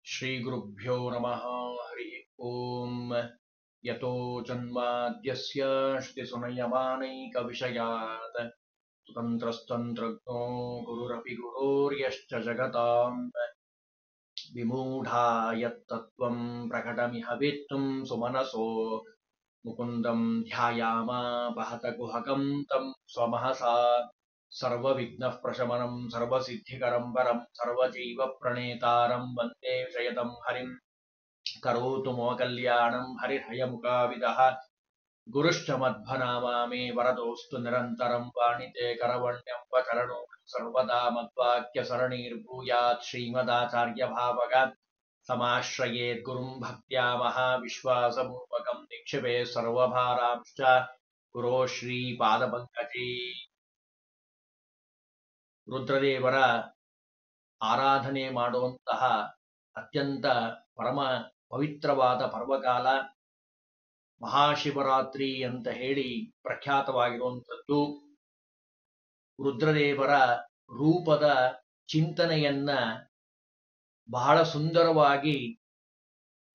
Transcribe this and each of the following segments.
श्रीगुरुभ्यो नमः। हरि ओम। यतो जन्माद्यस्य श्रुतिसुनयमानैकविषयात् स्वतन्त्रस्तन्त्रज्ञो गुरुरपि गुरोर्यश्च जगताम् विमूढा यत्तत्त्वं प्रकटमिह वेत्तुं सुमनसो मुकुन्दं ध्यायामापहत गुहकं तं स्वमहसा सर्वविघ्नः प्रशमनं सर्वसिद्धिकरं परं सर्वजीवप्रणेतारं वन्दे विषयदं हरिं करोतु मम कल्याणं हरिर्हयमुखाविदः गुरुश्च मध्वनामा मे वरदोऽस्तु निरन्तरं वाणिते करवण्यं वचरणो सर्वदा मद्वाक्यसरणीर्भूयात् श्रीमदाचार्यभावगात् समाश्रयेत् गुरुं भक्त्या महाविश्वासपूर्वकं निक्षिपे सर्वभारांश्च गुरो ಶ್ರೀಪಾದಪಂಕಜೇ। ರುದ್ರದೇವರ ಆರಾಧನೆ ಮಾಡುವಂತಹ ಅತ್ಯಂತ ಪರಮ ಪವಿತ್ರವಾದ ಪರ್ವಕಾಲ ಮಹಾಶಿವರಾತ್ರಿ ಅಂತ ಹೇಳಿ ಪ್ರಖ್ಯಾತವಾಗಿರುವಂಥದ್ದು. ರುದ್ರದೇವರ ರೂಪದ ಚಿಂತನೆಯನ್ನ ಬಹಳ ಸುಂದರವಾಗಿ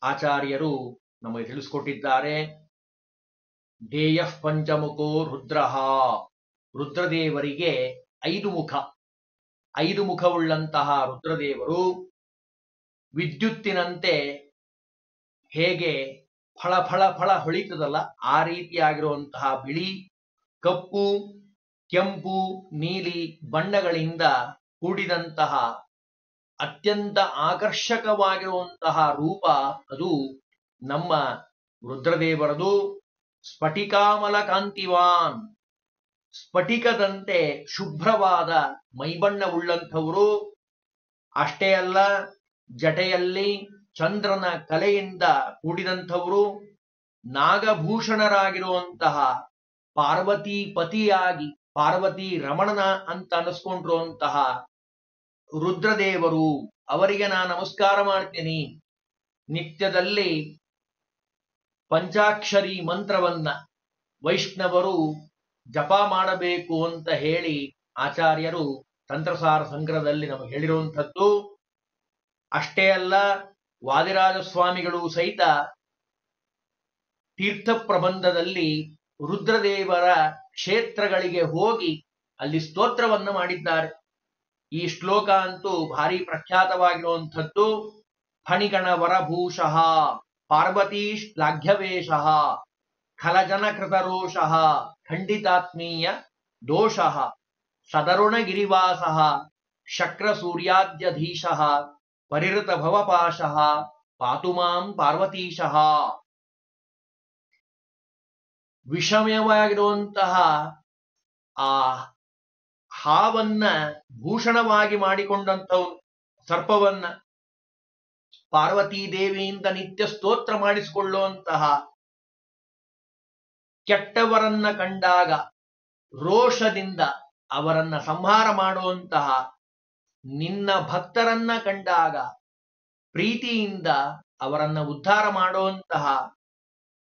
ಆಚಾರ್ಯರು ನಮಗೆ ತಿಳಿಸಿಕೊಟ್ಟಿದ್ದಾರೆ. ಧ್ಯೇಯಃ ಪಂಚಮುಖೋ ರುದ್ರಃ, ರುದ್ರದೇವರಿಗೆ 5 ಮುಖ. 5 ಮುಖವುಳ್ಳಂತಹ ರುದ್ರದೇವರು ವಿದ್ಯುತ್ತಿನಂತೆ ಹೇಗೆ ಫಳ ಫಳ ಫಳ ಹೊಳಿತದಲ್ಲ, ಆ ರೀತಿಯಾಗಿರುವಂತಹ ಬಿಳಿ, ಕಪ್ಪು, ಕೆಂಪು, ನೀಲಿ ಬಣ್ಣಗಳಿಂದ ಕೂಡಿದಂತಹ ಅತ್ಯಂತ ಆಕರ್ಷಕವಾಗಿರುವಂತಹ ರೂಪ ಅದು ನಮ್ಮ ರುದ್ರದೇವರದು. ಸ್ಫಟಿಕಾಮಲ ಕಾಂತಿವಾನ್, ಸ್ಫಟಿಕದಂತೆ ಶುಭ್ರವಾದ ಮೈಬಣ್ಣವುಳ್ಳಂಥವರು. ಅಷ್ಟೇ ಅಲ್ಲ, ಜಟೆಯಲ್ಲಿ ಚಂದ್ರನ ಕಲೆಯಿಂದ ಕೂಡಿದಂಥವರು. ನಾಗಭೂಷಣರಾಗಿರುವಂತಹ ಪಾರ್ವತಿ ಪತಿಯಾಗಿ ಪಾರ್ವತಿ ರಮಣನ ಅಂತ ಅನಿಸ್ಕೊಂಡಿರುವಂತಹ ರುದ್ರದೇವರು. ಅವರಿಗೆ ನಾನು ನಮಸ್ಕಾರ ಮಾಡ್ತೀನಿ. ನಿತ್ಯದಲ್ಲಿ ಪಂಚಾಕ್ಷರಿ ಮಂತ್ರವನ್ನ ವೈಷ್ಣವರು ಜಪ ಮಾಡಬೇಕು ಅಂತ ಹೇಳಿ ಆಚಾರ್ಯರು ತಂತ್ರಸಾರ ಸಂಗ್ರಹದಲ್ಲಿ ನಮಗೆ ಹೇಳಿರುವಂಥದ್ದು. ಅಷ್ಟೇ ಅಲ್ಲ, ವಾದಿರಾಜ ಸ್ವಾಮಿಗಳು ಸಹಿತ ತೀರ್ಥ ಪ್ರಬಂಧದಲ್ಲಿ ರುದ್ರದೇವರ ಕ್ಷೇತ್ರಗಳಿಗೆ ಹೋಗಿ ಅಲ್ಲಿ ಸ್ತೋತ್ರವನ್ನ ಮಾಡಿದ್ದಾರೆ. ಈ ಶ್ಲೋಕ ಅಂತೂ ಭಾರಿ ಪ್ರಖ್ಯಾತವಾಗಿರುವಂಥದ್ದು. ಫಣಿಗಣ ವರಭೂಷಃ ಪಾರ್ವತೀ ಶ್ಲಾಘ್ಯವೇಶಃ ಖಲಜನ ಕೃತರೋಷಃ ಖಂಡಿತಾತ್ಮೀಯ ದೋಷಃ ಸದರುಣಗಿರಿವಾಸಃ ಶಕ್ರ ಸೂರ್ಯಾದ್ಯಧೀಶಃ ಪರಿಹೃತ ಭವಪಾಶಃ ಪಾತು ಮಾಂ ಪಾರ್ವತೀಶಃ. ವಿಷಮಯವಾಗಿರುವಂತಹ ಆ ಹಾವನ್ನ ಭೂಷಣವಾಗಿ ಮಾಡಿಕೊಂಡಂಥವ್ರು, ಸರ್ಪವನ್ನ ಪಾರ್ವತೀ ದೇವಿಯಿಂದ ನಿತ್ಯ ಸ್ತೋತ್ರ ಮಾಡಿಸಿಕೊಳ್ಳುವಂತಹ, ಕೆಟ್ಟವರನ್ನ ಕಂಡಾಗ ರೋಷದಿಂದ ಅವರನ್ನ ಸಂಹಾರ ಮಾಡುವಂತಹ, ನಿನ್ನ ಭಕ್ತರನ್ನ ಕಂಡಾಗ ಪ್ರೀತಿಯಿಂದ ಅವರನ್ನ ಉದ್ಧಾರ ಮಾಡುವಂತಹ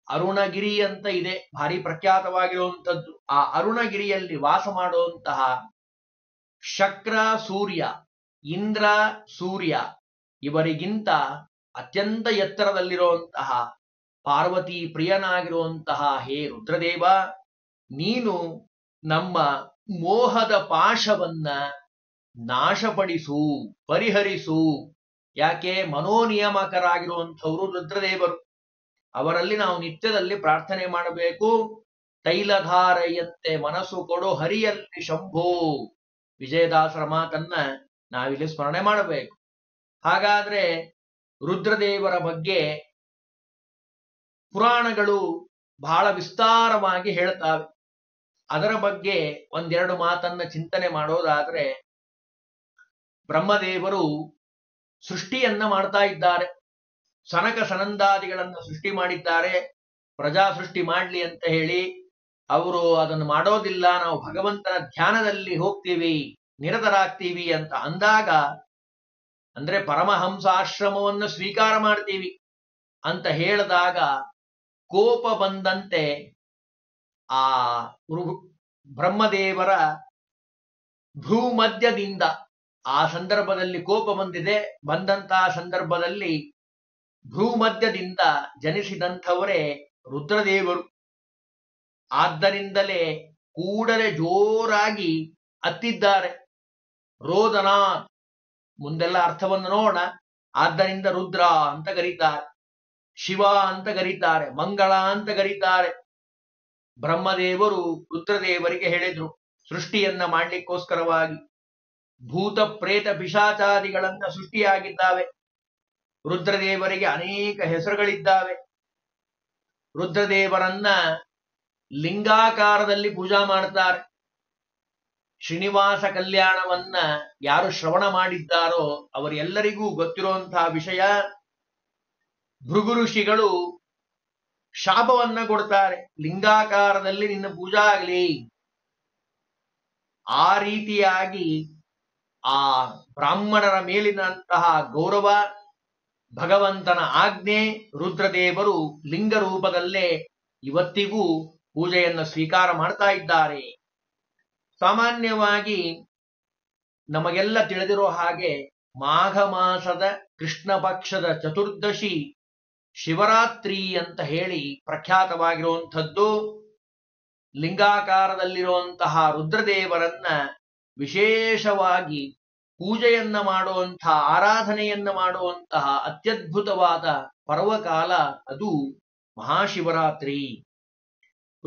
ಅರುಣಗಿರಿ ಅಂತ ಇದೆ, ಭಾರಿ ಪ್ರಖ್ಯಾತವಾಗಿರುವಂಥದ್ದು. ಆ ಅರುಣಗಿರಿಯಲ್ಲಿ ವಾಸ ಮಾಡುವಂತಹ ಶಕ್ರ ಸೂರ್ಯ, ಇಂದ್ರ ಸೂರ್ಯ ಇವರಿಗಿಂತ ಅತ್ಯಂತ ಎತ್ತರದಲ್ಲಿರುವಂತಹ ಪಾರ್ವತಿ ಪ್ರಿಯನಾಗಿರುವಂತಹ ಹೇ ರುದ್ರದೇವ, ನೀನು ನಮ್ಮ ಮೋಹದ ಪಾಶವನ್ನ ನಾಶಪಡಿಸು, ಪರಿಹರಿಸು. ಯಾಕೆ? ಮನೋನಿಯಮಕರಾಗಿರುವಂಥವರು ರುದ್ರದೇವರು. ಅವರಲ್ಲಿ ನಾವು ನಿತ್ಯದಲ್ಲಿ ಪ್ರಾರ್ಥನೆ ಮಾಡಬೇಕು. ತೈಲಧಾರೆಯಂತೆ ಮನಸ್ಸು ಕೊಡು ಹರಿಯಲ್ಲಿ ಶಂಭೋ, ವಿಜಯದಾಸರ ಮಾತನ್ನ ನಾವಿಲ್ಲಿ ಸ್ಮರಣೆ ಮಾಡಬೇಕು. ಹಾಗಾದ್ರೆ ರುದ್ರದೇವರ ಬಗ್ಗೆ ಪುರಾಣಗಳು ಬಹಳ ವಿಸ್ತಾರವಾಗಿ ಹೇಳ್ತಾವೆ. ಅದರ ಬಗ್ಗೆ ಒಂದೆರಡು ಮಾತನ್ನ ಚಿಂತನೆ ಮಾಡೋದಾದ್ರೆ, ಬ್ರಹ್ಮದೇವರು ಸೃಷ್ಟಿಯನ್ನ ಮಾಡ್ತಾ ಇದ್ದಾರೆ. ಸನಕ ಸನಂದಾದಿಗಳನ್ನ ಸೃಷ್ಟಿ ಮಾಡಿದ್ದಾರೆ. ಪ್ರಜಾ ಸೃಷ್ಟಿ ಮಾಡ್ಲಿ ಅಂತ ಹೇಳಿ ಅವರು ಅದನ್ನು ಮಾಡೋದಿಲ್ಲ, ನಾವು ಭಗವಂತನ ಧ್ಯಾನದಲ್ಲಿ ಹೋಗ್ತೀವಿ, ನಿರತರಾಗ್ತೀವಿ ಅಂತ ಅಂದಾಗ, ಅಂದ್ರೆ ಪರಮಹಂಸಾಶ್ರಮವನ್ನು ಸ್ವೀಕಾರ ಮಾಡ್ತೀವಿ ಅಂತ ಹೇಳಿದಾಗ ಕೋಪ ಬಂದಂತೆ ಆ ಬ್ರಹ್ಮದೇವರ ಭ್ರೂಮಧ್ಯದಿಂದ ಆ ಸಂದರ್ಭದಲ್ಲಿ ಕೋಪ ಬಂದಿದೆ. ಬಂದಂತಹ ಸಂದರ್ಭದಲ್ಲಿ ಭ್ರೂಮಧ್ಯದಿಂದ ಜನಿಸಿದಂಥವರೇ ರುದ್ರದೇವರು. ಆದ್ದರಿಂದಲೇ ಕೂಡಲೇ ಜೋರಾಗಿ ಅತ್ತಿದ್ದಾರೆ. ರೋದನ ಮುಂದೆಲ್ಲ ಅರ್ಥವನ್ನು ನೋಡೋಣ. ಆದ್ದರಿಂದ ರುದ್ರ ಅಂತ ಕರೀತಾರೆ, ಶಿವ ಅಂತ ಕರೀತಾರೆ, ಮಂಗಳ ಅಂತ ಕರೀತಾರೆ. ಬ್ರಹ್ಮದೇವರು ರುದ್ರದೇವರಿಗೆ ಹೇಳಿದ್ರು, ಸೃಷ್ಟಿಯನ್ನ ಮಾಡ್ಲಿಕ್ಕೋಸ್ಕರವಾಗಿ ಭೂತ ಪ್ರೇತ ಪಿಶಾಚಾದಿಗಳನ್ನ ಸೃಷ್ಟಿಯಾಗಿದ್ದಾವೆ. ರುದ್ರದೇವರಿಗೆ ಅನೇಕ ಹೆಸರುಗಳಿದ್ದಾವೆ. ರುದ್ರದೇವರನ್ನ ಲಿಂಗಾಕಾರದಲ್ಲಿ ಪೂಜಾ ಮಾಡ್ತಾರೆ. ಶ್ರೀನಿವಾಸ ಕಲ್ಯಾಣವನ್ನ ಯಾರು ಶ್ರವಣ ಮಾಡಿದ್ದಾರೋ ಅವರೆಲ್ಲರಿಗೂ ಗೊತ್ತಿರುವಂತಹ ವಿಷಯ. ಭೃಗು ಋಷಿಗಳು ಶಾಪವನ್ನ ಕೊಡ್ತಾರೆ, ಲಿಂಗಾಕಾರದಲ್ಲಿ ನಿನ್ನ ಪೂಜಾ ಆಗಲಿ. ಆ ರೀತಿಯಾಗಿ ಆ ಬ್ರಾಹ್ಮಣರ ಮೇಲಿನಂತಹ ಗೌರವ, ಭಗವಂತನ ಆಜ್ಞೆ, ರುದ್ರದೇವರು ಲಿಂಗ ರೂಪದಲ್ಲೇ ಇವತ್ತಿಗೂ ಪೂಜೆಯನ್ನು ಸ್ವೀಕಾರ ಮಾಡ್ತಾ ಇದ್ದಾರೆ. ಸಾಮಾನ್ಯವಾಗಿ ನಮಗೆಲ್ಲ ತಿಳಿದಿರೋ ಹಾಗೆ ಮಾಘ ಮಾಸದ ಕೃಷ್ಣ ಪಕ್ಷದ ಚತುರ್ದಶಿ ಶಿವರಾತ್ರಿ ಅಂತ ಹೇಳಿ ಪ್ರಖ್ಯಾತವಾಗಿರುವಂಥದ್ದು. ಲಿಂಗಾಕಾರದಲ್ಲಿರುವಂತಹ ರುದ್ರದೇವರನ್ನ ವಿಶೇಷವಾಗಿ ಪೂಜೆಯನ್ನ ಮಾಡುವಂತಹ, ಆರಾಧನೆಯನ್ನ ಮಾಡುವಂತಹ ಅತ್ಯದ್ಭುತವಾದ ಪರ್ವಕಾಲ ಅದು ಮಹಾಶಿವರಾತ್ರಿ.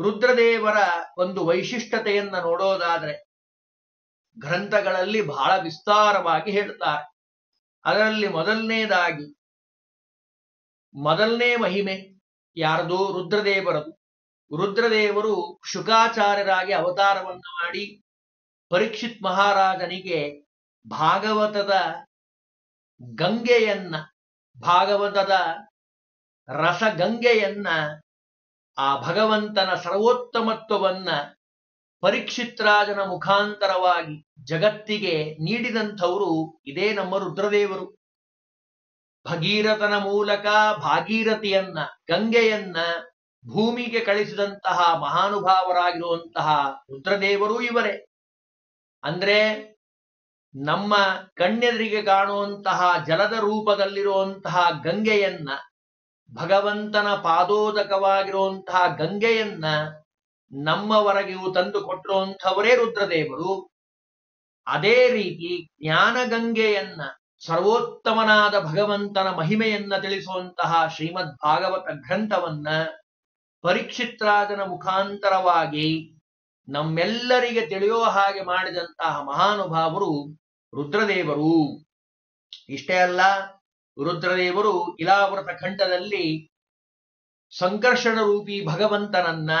ರುದ್ರದೇವರ ಒಂದು ವೈಶಿಷ್ಟ್ಯತೆಯನ್ನ ನೋಡೋದಾದ್ರೆ ಗ್ರಂಥಗಳಲ್ಲಿ ಬಹಳ ವಿಸ್ತಾರವಾಗಿ ಹೇಳ್ತಾರೆ. ಅದರಲ್ಲಿ ಮೊದಲನೇ ಮಹಿಮೆ ಯಾರದು? ರುದ್ರದೇವರದು. ರುದ್ರದೇವರು ಶುಕಾಚಾರ್ಯರಾಗಿ ಅವತಾರವನ್ನು ಮಾಡಿ ಪರೀಕ್ಷಿತ್ ಮಹಾರಾಜನಿಗೆ ಭಾಗವತದ ಗಂಗೆಯನ್ನ, ಭಾಗವತದ ರಸಗಂಗೆಯನ್ನ, ಆ ಭಗವಂತನ ಸರ್ವೋತ್ತಮತ್ವವನ್ನ ಪರೀಕ್ಷಿತ್ ರಾಜನ ಮುಖಾಂತರವಾಗಿ ಜಗತ್ತಿಗೆ ನೀಡಿದಂಥವರು ಇದೇ ನಮ್ಮ ರುದ್ರದೇವರು. ಭಗೀರಥನ ಮೂಲಕ ಭಾಗೀರಥಿಯನ್ನ, ಗಂಗೆಯನ್ನ ಭೂಮಿಗೆ ಕಳಿಸಿದಂತಹ ಮಹಾನುಭಾವರಾಗಿರುವಂತಹ ರುದ್ರದೇವರು ಇವರೇ. ಅಂದ್ರೆ ನಮ್ಮ ಕಣ್ಣೆದುರಿಗೆ ಕಾಣುವಂತಹ ಜಲದ ರೂಪದಲ್ಲಿರುವಂತಹ ಗಂಗೆಯನ್ನ, ಭಗವಂತನ ಪಾದೋದಕವಾಗಿರುವಂತಹ ಗಂಗೆಯನ್ನ ನಮ್ಮವರೆಗೂ ತಂದು ಕೊಟ್ಟಿರುವಂಥವರೇ ರುದ್ರದೇವರು. ಅದೇ ರೀತಿ ಜ್ಞಾನಗಂಗೆಯನ್ನ, ಸರ್ವೋತ್ತಮನಾದ ಭಗವಂತನ ಮಹಿಮೆಯನ್ನ ತಿಳಿಸುವಂತಹ ಶ್ರೀಮದ್ ಭಾಗವತ ಗ್ರಂಥವನ್ನ ಪರೀಕ್ಷಿತ್ ರಾಜನ ಮುಖಾಂತರವಾಗಿ ನಮ್ಮೆಲ್ಲರಿಗೆ ತಿಳಿಯೋ ಹಾಗೆ ಮಾಡಿದಂತಹ ಮಹಾನುಭಾವರು ರುದ್ರದೇವರು. ಇಷ್ಟೇ ಅಲ್ಲ, ರುದ್ರದೇವರು ಇಲಾವೃತ ಖಂಡದಲ್ಲಿ ಸಂಕರ್ಷಣ ರೂಪಿ ಭಗವಂತನನ್ನ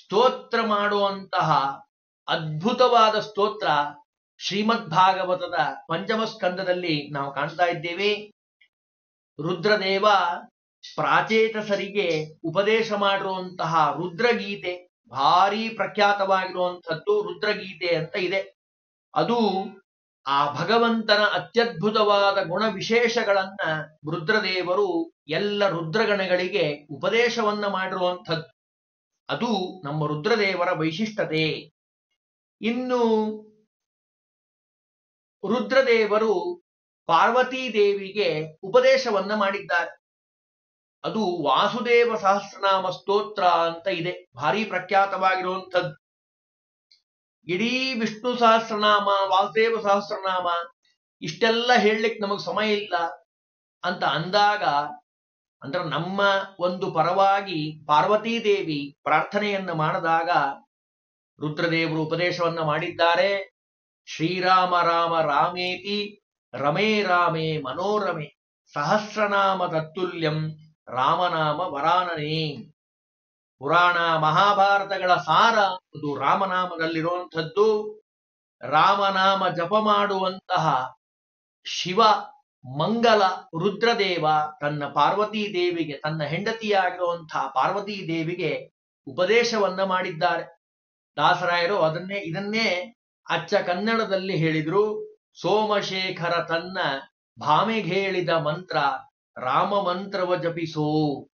ಸ್ತೋತ್ರ ಮಾಡುವಂತಹ ಅದ್ಭುತವಾದ ಸ್ತೋತ್ರ ಶ್ರೀಮದ್ ಭಾಗವತದ ಪಂಚಮ ಸ್ಕಂದದಲ್ಲಿ ನಾವು ಕಾಣ್ತಾ ಇದ್ದೇವೆ. ರುದ್ರದೇವ ಪ್ರಾಚೇತಸರಿಗೆ ಉಪದೇಶ ಮಾಡಿರುವಂತಹ ರುದ್ರಗೀತೆ, ಭಾರಿ ಪ್ರಖ್ಯಾತವಾಗಿರುವಂಥದ್ದು ರುದ್ರಗೀತೆ ಅಂತ ಇದೆ. ಅದು ಆ ಭಗವಂತನ ಅತ್ಯದ್ಭುತವಾದ ಗುಣ ವಿಶೇಷಗಳನ್ನ ರುದ್ರದೇವರು ಎಲ್ಲ ರುದ್ರಗಣಗಳಿಗೆ ಉಪದೇಶವನ್ನ ಮಾಡಿರುವಂಥದ್ದು. ಅದು ನಮ್ಮ ರುದ್ರದೇವರ ವೈಶಿಷ್ಟ್ಯತೆ. ಇನ್ನು ರುದ್ರದೇವರು ಪಾರ್ವತೀ ದೇವಿಗೆ ಉಪದೇಶವನ್ನ ಮಾಡಿದ್ದಾರೆ. ಅದು ವಾಸುದೇವ ಸಹಸ್ರನಾಮ ಸ್ತೋತ್ರ ಅಂತ ಇದೆ, ಭಾರಿ ಪ್ರಖ್ಯಾತವಾಗಿರುವಂಥದ್ದು. ಇಡೀ ವಿಷ್ಣು ಸಹಸ್ರನಾಮ, ವಾಸುದೇವ ಸಹಸ್ರನಾಮ ಇಷ್ಟೆಲ್ಲ ಹೇಳಲಿಕ್ಕೆ ನಮಗ್ ಸಮಯ ಇಲ್ಲ ಅಂತ ಅಂದಾಗ, ಅಂದ್ರೆ ನಮ್ಮ ಒಂದು ಪರವಾಗಿ ಪಾರ್ವತೀ ದೇವಿ ಪ್ರಾರ್ಥನೆಯನ್ನ ಮಾಡಿದಾಗ ರುದ್ರದೇವರು ಉಪದೇಶವನ್ನ ಮಾಡಿದ್ದಾರೆ. ಶ್ರೀರಾಮ ರಾಮ ರಾಮೇತಿ ರಮೇ ರಾಮೇ ಮನೋರಮೆ ಸಹಸ್ರನಾಮ ತತ್ತುಲ್ಯಂ ರಾಮನಾಮ ವರಾನನೇ. ಪುರಾಣ ಮಹಾಭಾರತಗಳ ಸಾರ ಅದು ರಾಮನಾಮದಲ್ಲಿರುವಂಥದ್ದು. ರಾಮನಾಮ ಜಪ ಮಾಡುವಂತಹ ಶಿವ ಮಂಗಲ ರುದ್ರದೇವ ತನ್ನ ಪಾರ್ವತೀ ದೇವಿಗೆ, ತನ್ನ ಹೆಂಡತಿಯಾಗಿರುವಂತಹ ಪಾರ್ವತೀ ದೇವಿಗೆ ಉಪದೇಶವನ್ನ ಮಾಡಿದ್ದಾರೆ. ದಾಸರಾಯರು ಇದನ್ನೇ ಅಚ್ಚ ಕನ್ನಡದಲ್ಲಿ ಹೇಳಿದ್ರು. ಸೋಮಶೇಖರ ತನ್ನ ಭಾಮೆಗೇಳಿದ ಮಂತ್ರ ರಾಮ ಮಂತ್ರವ ಜಪಿಸೋ.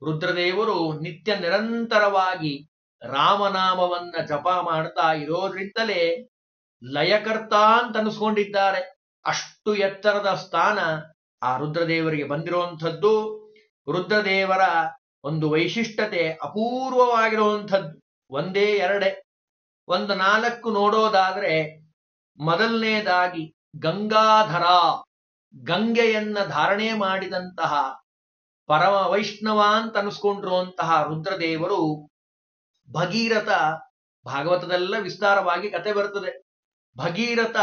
ರುದ್ರದೇವರು ನಿತ್ಯ ನಿರಂತರವಾಗಿ ರಾಮನಾಮವನ್ನ ಜಪ ಮಾಡ್ತಾ ಇರೋದ್ರಿಂದಲೇ ಲಯಕರ್ತ ಅಂತ ಅನಿಸ್ಕೊಂಡಿದ್ದಾರೆ. ಅಷ್ಟು ಎತ್ತರದ ಸ್ಥಾನ ಆ ರುದ್ರದೇವರಿಗೆ ಬಂದಿರುವಂಥದ್ದು. ರುದ್ರದೇವರ ಒಂದು ವೈಶಿಷ್ಟ್ಯತೆ ಅಪೂರ್ವವಾಗಿರುವಂಥದ್ದು. ಒಂದೇ ಎರಡೇ, ಒಂದು 4 ನೋಡೋದಾದ್ರೆ, ಮೊದಲನೇದಾಗಿ ಗಂಗಾಧರ, ಗಂಗೆಯನ್ನ ಧಾರಣೆ ಮಾಡಿದಂತಹ ಪರಮ ವೈಷ್ಣವ ಅಂತ ಅನಿಸ್ಕೊಂಡಿರುವಂತಹ ರುದ್ರದೇವರು ಭಗೀರಥ. ಭಾಗವತದೆಲ್ಲ ವಿಸ್ತಾರವಾಗಿ ಕತೆ ಬರ್ತದೆ. ಭಗೀರಥ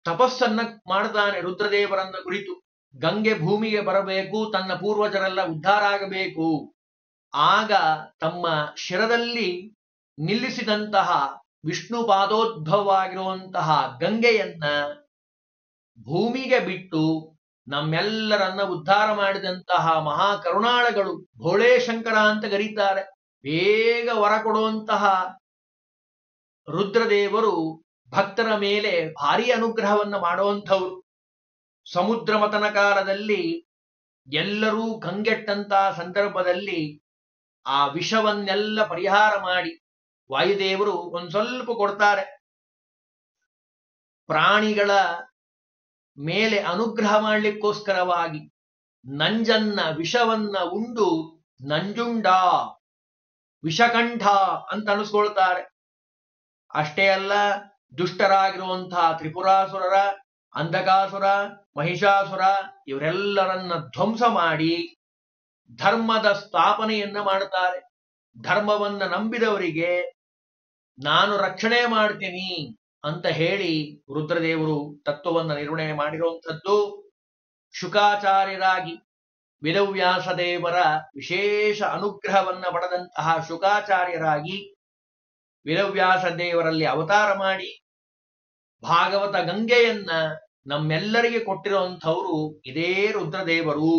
ತಪಸ್ಸನ್ನ ಮಾಡ್ತಾನೆ ರುದ್ರದೇವರನ್ನ ಕುರಿತು. ಗಂಗೆ ಭೂಮಿಗೆ ಬರಬೇಕು, ತನ್ನ ಪೂರ್ವಜರೆಲ್ಲ ಉದ್ಧಾರ ಆಗಬೇಕು. ಆಗ ತಮ್ಮ ಶಿರದಲ್ಲಿ ನಿಲ್ಲಿಸಿದಂತಹ ವಿಷ್ಣು ಪಾದೋದ್ಭವವಾಗಿರುವಂತಹ ಗಂಗೆಯನ್ನ ಭೂಮಿಗೆ ಬಿಟ್ಟು ನಮ್ಮೆಲ್ಲರನ್ನ ಉದ್ಧಾರ ಮಾಡಿದಂತಹ ಮಹಾ ಕರುಣಾಳಗಳು ಭೋಳೇ ಶಂಕರ ಅಂತ ಕರೀತಾರೆ. ಬೇಗ ವರ ಕೊಡುವಂತಹ ರುದ್ರದೇವರು ಭಕ್ತರ ಮೇಲೆ ಭಾರಿ ಅನುಗ್ರಹವನ್ನ ಮಾಡುವಂಥವ್ರು. ಸಮುದ್ರ ಮತನ ಕಾಲದಲ್ಲಿ ಎಲ್ಲರೂ ಕಂಗೆಟ್ಟಂತಹ ಸಂದರ್ಭದಲ್ಲಿ ಆ ವಿಷವನ್ನೆಲ್ಲ ಪರಿಹಾರ ಮಾಡಿ ವಾಯುದೇವರು ಒಂದ್ ಸ್ವಲ್ಪ ಕೊಡ್ತಾರೆ. ಪ್ರಾಣಿಗಳ ಮೇಲೆ ಅನುಗ್ರಹ ಮಾಡಲಿಕ್ಕೋಸ್ಕರವಾಗಿ ನಂಜನ್ನ ವಿಷವನ್ನ ಉಂಡು ನಂಜುಂಡ ವಿಷಕಂಠ ಅಂತ ಅನಿಸ್ಕೊಳ್ತಾರೆ. ಅಷ್ಟೇ ಅಲ್ಲ, ದುಷ್ಟರಾಗಿರುವಂತಹ ತ್ರಿಪುರಾಸುರರ, ಅಂಧಕಾಸುರ, ಮಹಿಷಾಸುರ ಇವರೆಲ್ಲರನ್ನ ಧ್ವಂಸ ಮಾಡಿ ಧರ್ಮದ ಸ್ಥಾಪನೆಯನ್ನ ಮಾಡುತ್ತಾರೆ. ಧರ್ಮವನ್ನ ನಂಬಿದವರಿಗೆ ನಾನು ರಕ್ಷಣೆ ಮಾಡ್ತೀನಿ ಅಂತ ಹೇಳಿ ರುದ್ರದೇವರು ತತ್ವವನ್ನು ನಿರ್ಣಯ ಮಾಡಿರುವಂಥದ್ದು. ಶುಕಾಚಾರ್ಯರಾಗಿ ವೇದವ್ಯಾಸ ದೇವರ ವಿಶೇಷ ಅನುಗ್ರಹವನ್ನ ಪಡೆದಂತಹ ಶುಕಾಚಾರ್ಯರಾಗಿ ವೇದವ್ಯಾಸ ದೇವರಲ್ಲಿ ಅವತಾರ ಮಾಡಿ ಭಾಗವತ ಗಂಗೆಯನ್ನ ನಮ್ಮೆಲ್ಲರಿಗೆ ಕೊಟ್ಟಿರುವಂಥವರು ಇದೇ ರುದ್ರದೇವರು.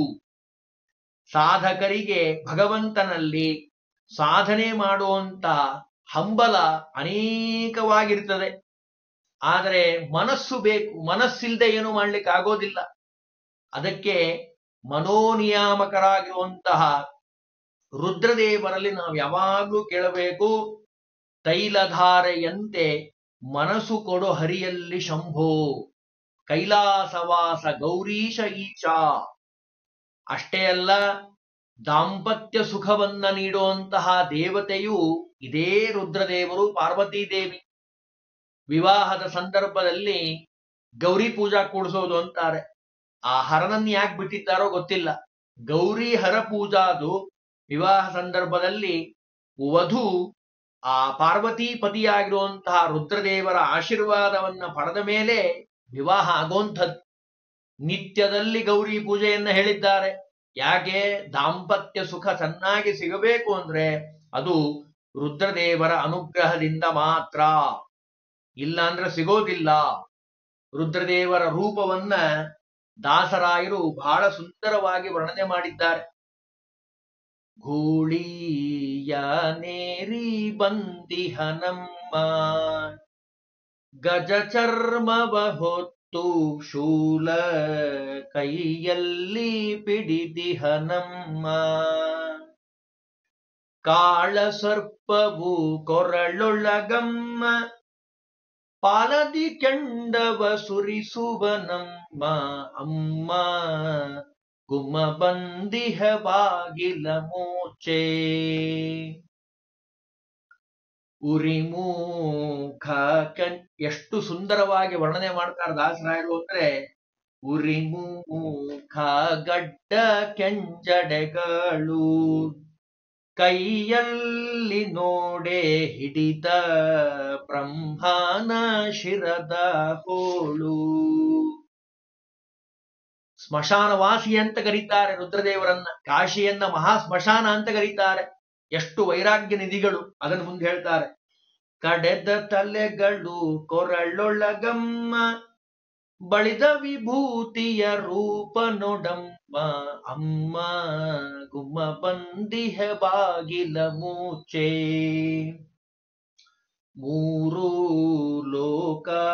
ಸಾಧಕರಿಗೆ ಭಗವಂತನಲ್ಲಿ ಸಾಧನೆ ಮಾಡುವಂತ ಹಂಬಲ ಅನೇಕವಾಗಿರ್ತದೆ. ಆದರೆ ಮನಸ್ಸು ಬೇಕು. ಮನಸ್ಸಿಲ್ಲದೆ ಏನು ಮಾಡ್ಲಿಕ್ಕೆ ಆಗೋದಿಲ್ಲ. ಅದಕ್ಕೆ ಮನೋನಿಯಾಮಕರಾಗಿರುವಂತಹ ರುದ್ರದೇವರಲ್ಲಿ ನಾವು ಯಾವಾಗಲೂ ಕೇಳಬೇಕು, ತೈಲಧಾರೆಯಂತೆ ಮನಸ್ಸು ಕೊಡು ಹರಿಯಲ್ಲಿ ಶಂಭೋ, ಕೈಲಾಸವಾಸ ಗೌರೀಶ ಈಚ. ಅಷ್ಟೇ ಅಲ್ಲ, ದಾಂಪತ್ಯ ಸುಖವನ್ನ ನೀಡುವಂತಹ ದೇವತೆಯು ಇದೇ ರುದ್ರದೇವರು, ಪಾರ್ವತೀ ದೇವಿ. ವಿವಾಹದ ಸಂದರ್ಭದಲ್ಲಿ ಗೌರಿ ಪೂಜಾ ಕೂಡಿಸೋದು ಅಂತಾರೆ. ಆ ಹರನನ್ನು ಯಾಕೆ ಬಿಟ್ಟಿದ್ದಾರೋ ಗೊತ್ತಿಲ್ಲ. ಗೌರಿ ಹರ ಪೂಜಾದು ವಿವಾಹ ಸಂದರ್ಭದಲ್ಲಿ ವಧು ಆ ಪಾರ್ವತಿ ಪತಿಯಾಗಿರುವಂತಹ ರುದ್ರದೇವರ ಆಶೀರ್ವಾದವನ್ನ ಪಡೆದ ಮೇಲೆ ವಿವಾಹ ಆಗುವಂಥದ್ದು. ನಿತ್ಯದಲ್ಲಿ ಗೌರಿ ಪೂಜೆಯನ್ನ ಹೇಳಿದ್ದಾರೆ. ಯಾಕೆ? ದಾಂಪತ್ಯ ಸುಖ ಚೆನ್ನಾಗಿ ಸಿಗಬೇಕು ಅಂದ್ರೆ ಅದು ರುದ್ರದೇವರ ಅನುಗ್ರಹದಿಂದ ಮಾತ್ರ, ಇಲ್ಲ ಅಂದ್ರೆ ಸಿಗೋದಿಲ್ಲ. ರುದ್ರದೇವರ ರೂಪವನ್ನ ದಾಸರಾಯರು ಬಹಳ ಸುಂದರವಾಗಿ ವರ್ಣನೆ ಮಾಡಿದ್ದಾರೆ. ಘೂಳಿಯ ನೇರಿ ಬಂದಿಹನಮ್ಮ, ಗಜ ಚರ್ಮವ ಹೊತ್ತು ಶೂಲ ಕೈಯಲ್ಲಿ ಪಿಡಿದಿಹನಮ್ಮ, ಕಾಳ ಸರ್ಪವು ಕೊರಳೊಳಗಮ್ಮ, ಪಾಲದಿ ಕೆಂಡವ ಸುರಿಸುವನಮ್ಮ ಅಮ್ಮ, ಗುಮ್ಮ ಬಂದಿಹ ಬಾಗಿಲ ಮೋಚೆ. ಉರಿಮೂಖ ಎಷ್ಟು ಸುಂದರವಾಗಿ ವರ್ಣನೆ ಮಾಡ್ತಾರೆ ದಾಸರಾಯರು ಅಂದ್ರೆ, ಉರಿಮೂಖ ಗಡ್ಡ ಕೆಂಜಡೆಗಳು, ಕೈಯಲ್ಲಿ ನೋಡೆ ಹಿಡಿದ ಬ್ರಹ್ಮನ ಶಿರದ ಹೋಳು. ಸ್ಮಶಾನವಾಸಿ ಅಂತ ಕರೀತಾರೆ ರುದ್ರದೇವರನ್ನ. ಕಾಶಿಯನ್ನ ಮಹಾ ಸ್ಮಶಾನ ಅಂತ ಕರೀತಾರೆ. ಎಷ್ಟು ವೈರಾಗ್ಯ ನಿಧಿಗಳು ಅದನ್ನು ಮುಂದೆ ಹೇಳ್ತಾರೆ. ಕಡೆದ ತಲೆಗಳು ಕೊರಳೊಳಗಮ್ಮ, ಬಳಿದ ವಿಭೂತಿಯ ರೂಪ ನೊಡಮ್ಮ ಅಮ್ಮ, ಗುಮ್ಮ ಬಂದಿಹ ಬಾಗಿಲ ಮೂಚೆ. ಮೂರು ಲೋಕದೋಳಿವನಮ್ಮ,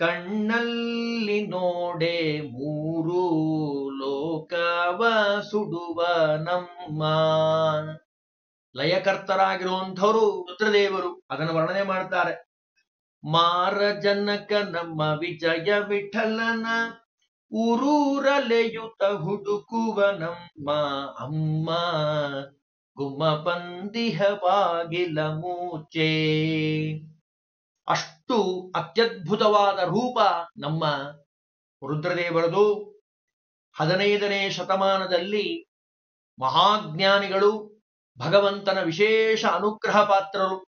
ಕಣ್ಣಲ್ಲಿ ನೋಡೆ ಮೂರು ಲೋಕವ ಸುಡುವ ನಮ್ಮ. ಲಯಕರ್ತರಾಗಿರುವಂಥವರು ರುದ್ರದೇವರು. ಅದನ್ನು ವರ್ಣನೆ ಮಾಡ್ತಾರೆ. ಮಾರ ಜನಕ ನಮ್ಮ ವಿಜಯ ವಿಠಲನ ಊರೂರಲೆಯುತ ಹುಡುಕುವ ನಮ್ಮ ಅಮ್ಮ ಗುಮ್ಮ ಬಂದಿಹ ಬಾಗಿಲ ಮೂಚೆ. ಅಷ್ಟು ಅತ್ಯದ್ಭುತವಾದ ರೂಪ ನಮ್ಮ ರುದ್ರದೇವರದು. 15ನೇ ಶತಮಾನದಲ್ಲಿ ಮಹಾಜ್ಞಾನಿಗಳು, ಭಗವಂತನ ವಿಶೇಷ ಅನುಗ್ರಹ ಪಾತ್ರರು.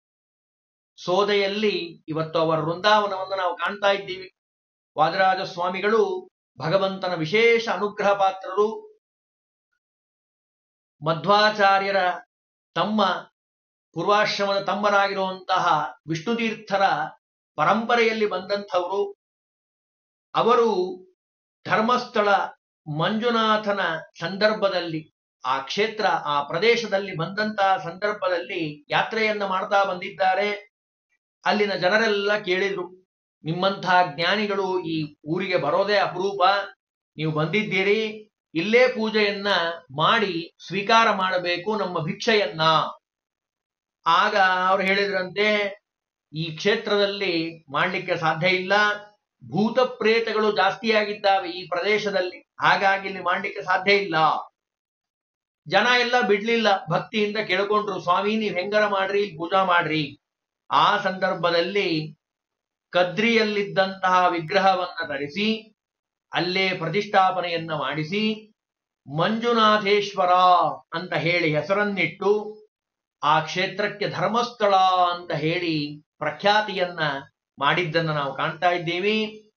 ಸೋದೆಯಲ್ಲಿ ಇವತ್ತು ಅವರ ವೃಂದಾವನವನ್ನು ನಾವು ಕಾಣ್ತಾ ಇದ್ದೀವಿ. ವಾದಿರಾಜ ಸ್ವಾಮಿಗಳು ಭಗವಂತನ ವಿಶೇಷ ಅನುಗ್ರಹ ಪಾತ್ರರು. ಮಧ್ವಾಚಾರ್ಯರ ತಮ್ಮ ಪೂರ್ವಾಶ್ರಮದ ತಮ್ಮರಾಗಿರುವಂತಹ ವಿಷ್ಣುತೀರ್ಥರ ಪರಂಪರೆಯಲ್ಲಿ ಬಂದಂಥವರು. ಅವರು ಧರ್ಮಸ್ಥಳ ಮಂಜುನಾಥನ ಸಂದರ್ಭದಲ್ಲಿ, ಆ ಕ್ಷೇತ್ರ, ಆ ಪ್ರದೇಶದಲ್ಲಿ ಬಂದಂತಹ ಸಂದರ್ಭದಲ್ಲಿ ಯಾತ್ರೆಯನ್ನ ಮಾಡ್ತಾ ಬಂದಿದ್ದಾರೆ. ಅಲ್ಲಿನ ಜನರೆಲ್ಲ ಕೇಳಿದ್ರು, ನಿಮ್ಮಂತಹ ಜ್ಞಾನಿಗಳು ಈ ಊರಿಗೆ ಬರೋದೇ ಅಪರೂಪ, ನೀವು ಬಂದಿದ್ದೀರಿ, ಇಲ್ಲೇ ಪೂಜೆಯನ್ನ ಮಾಡಿ ಸ್ವೀಕಾರ ಮಾಡಬೇಕು ನಮ್ಮ ಭಿಕ್ಷೆಯನ್ನ. ಆಗ ಅವ್ರು ಹೇಳಿದ್ರಂತೆ, ಈ ಕ್ಷೇತ್ರದಲ್ಲಿ ಮಾಡ್ಲಿಕ್ಕೆ ಸಾಧ್ಯ ಇಲ್ಲ, ಭೂತ ಪ್ರೇತಗಳು ಜಾಸ್ತಿಯಾಗಿದ್ದಾವೆ ಈ ಪ್ರದೇಶದಲ್ಲಿ, ಹಾಗಾಗಿ ಇಲ್ಲಿ ಮಾಡ್ಲಿಕ್ಕೆ ಸಾಧ್ಯ ಇಲ್ಲ. ಜನ ಎಲ್ಲ ಬಿಡ್ಲಿಲ್ಲ, ಭಕ್ತಿಯಿಂದ ಕೇಳ್ಕೊಂಡ್ರು, ಸ್ವಾಮಿ ನೀವ್ ಹೆಂಗಾರ ಮಾಡ್ರಿ, ಪೂಜಾ ಮಾಡ್ರಿ. ಆ ಸಂದರ್ಭದಲ್ಲಿ ಕದ್ರಿಯಲ್ಲಿದ್ದಂತಹ ವಿಗ್ರಹವನ್ನ ತರಿಸಿ ಅಲ್ಲೇ ಪ್ರತಿಷ್ಠಾಪನೆಯನ್ನ ಮಾಡಿಸಿ ಮಂಜುನಾಥೇಶ್ವರ ಅಂತ ಹೇಳಿ ಹೆಸರನ್ನಿಟ್ಟು ಆ ಕ್ಷೇತ್ರಕ್ಕೆ ಧರ್ಮಸ್ಥಳ ಅಂತ ಹೇಳಿ ಪ್ರಖ್ಯಾತಿಯನ್ನ ಮಾಡಿದ್ದನ್ನು ನಾವು ಕಾಣ್ತಾ ಇದ್ದೀವಿ.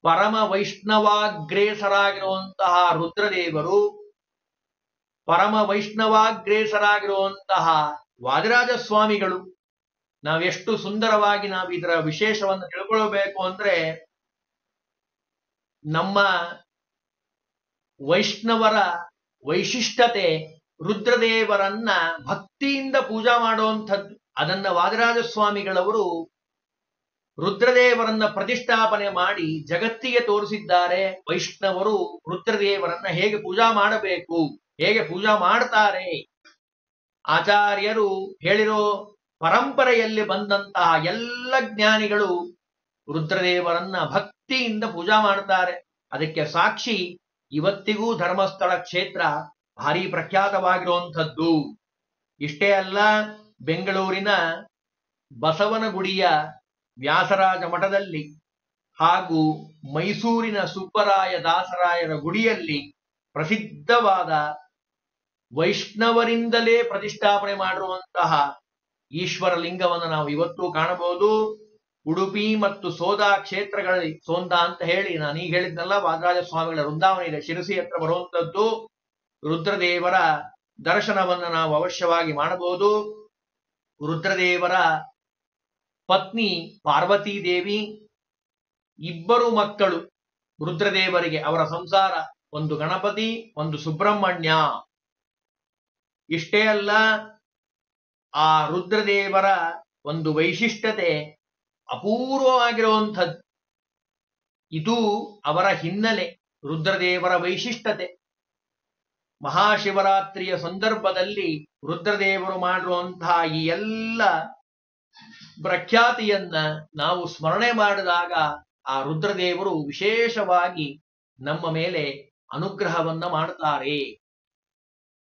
ಪರಮ ವೈಷ್ಣವಾಗ್ರೇಸರಾಗಿರುವಂತಹ ರುದ್ರದೇವರು, ಪರಮ ವೈಷ್ಣವಾಗ್ರೇಸರಾಗಿರುವಂತಹ ವಾದಿರಾಜ ಸ್ವಾಮಿಗಳು. ನಾವೆಷ್ಟು ಸುಂದರವಾಗಿ ನಾವು ಇದರ ವಿಶೇಷವನ್ನು ತಿಳ್ಕೊಳ್ಬೇಕು ಅಂದ್ರೆ, ನಮ್ಮ ವೈಷ್ಣವರ ವೈಶಿಷ್ಟ್ಯತೆ ರುದ್ರದೇವರನ್ನ ಭಕ್ತಿಯಿಂದ ಪೂಜಾ ಮಾಡುವಂಥದ್ದು. ಅದನ್ನ ವಾದಿರಾಜ ಸ್ವಾಮಿಗಳವರು ರುದ್ರದೇವರನ್ನ ಪ್ರತಿಷ್ಠಾಪನೆ ಮಾಡಿ ಜಗತ್ತಿಗೆ ತೋರಿಸಿದ್ದಾರೆ. ವೈಷ್ಣವರು ರುದ್ರದೇವರನ್ನ ಹೇಗೆ ಪೂಜಾ ಮಾಡಬೇಕು, ಹೇಗೆ ಪೂಜಾ ಮಾಡ್ತಾರೆ. ಆಚಾರ್ಯರು ಹೇಳಿರೋ ಪರಂಪರೆಯಲ್ಲಿ ಬಂದಂತಹ ಎಲ್ಲ ಜ್ಞಾನಿಗಳು ರುದ್ರದೇವರನ್ನ ಭಕ್ತಿಯಿಂದ ಪೂಜಾ ಮಾಡ್ತಾರೆ. ಅದಕ್ಕೆ ಸಾಕ್ಷಿ ಇವತ್ತಿಗೂ ಧರ್ಮಸ್ಥಳ ಕ್ಷೇತ್ರ ಭಾರಿ ಪ್ರಖ್ಯಾತವಾಗಿರುವಂಥದ್ದು. ಇಷ್ಟೇ ಅಲ್ಲ, ಬೆಂಗಳೂರಿನ ಬಸವನಗುಡಿಯ ವ್ಯಾಸರಾಜ ಮಠದಲ್ಲಿ ಹಾಗೂ ಮೈಸೂರಿನ ಸುಬ್ಬರಾಯ ದಾಸರಾಯರ ಗುಡಿಯಲ್ಲಿ ಪ್ರಸಿದ್ಧವಾದ ವೈಷ್ಣವರಿಂದಲೇ ಪ್ರತಿಷ್ಠಾಪನೆ ಮಾಡಿರುವಂತಹ ಈಶ್ವರ ಲಿಂಗವನ್ನು ನಾವು ಇವತ್ತು ಕಾಣಬಹುದು. ಉಡುಪಿ ಮತ್ತು ಸೋದಾ ಕ್ಷೇತ್ರಗಳಲ್ಲಿ, ಸೋಂದ ಅಂತ ಹೇಳಿ ನಾನೀಗ ಹೇಳಿದ್ನಲ್ಲ, ವಾದರಾಜ ಸ್ವಾಮಿಗಳ ವೃಂದಾವನ ಇದೆ, ಶಿರಸಿ ಹತ್ರ ಬರುವಂತದ್ದು. ರುದ್ರದೇವರ ದರ್ಶನವನ್ನು ನಾವು ಅವಶ್ಯವಾಗಿ ಮಾಡಬಹುದು. ರುದ್ರದೇವರ ಪತ್ನಿ ಪಾರ್ವತೀ ದೇವಿ, ಇಬ್ಬರು ಮಕ್ಕಳು ರುದ್ರದೇವರಿಗೆ. ಅವರ ಸಂಸಾರ ಒಂದು ಗಣಪತಿ, ಒಂದು ಸುಬ್ರಹ್ಮಣ್ಯ. ಇಷ್ಟೇ ಅಲ್ಲ, ಆ ರುದ್ರದೇವರ ಒಂದು ವೈಶಿಷ್ಟ್ಯತೆ ಅಪೂರ್ವವಾಗಿರುವಂಥದ್ದು. ಇದು ಅವರ ಹಿನ್ನೆಲೆ, ರುದ್ರದೇವರ ವೈಶಿಷ್ಟ್ಯತೆ. ಮಹಾಶಿವರಾತ್ರಿಯ ಸಂದರ್ಭದಲ್ಲಿ ರುದ್ರದೇವರು ಮಾಡಿರುವಂತಹ ಈ ಎಲ್ಲ ಪ್ರಖ್ಯಾತಿಯನ್ನ ನಾವು ಸ್ಮರಣೆ ಮಾಡಿದಾಗ ಆ ರುದ್ರದೇವರು ವಿಶೇಷವಾಗಿ ನಮ್ಮ ಮೇಲೆ ಅನುಗ್ರಹವನ್ನ ಮಾಡ್ತಾರೆ.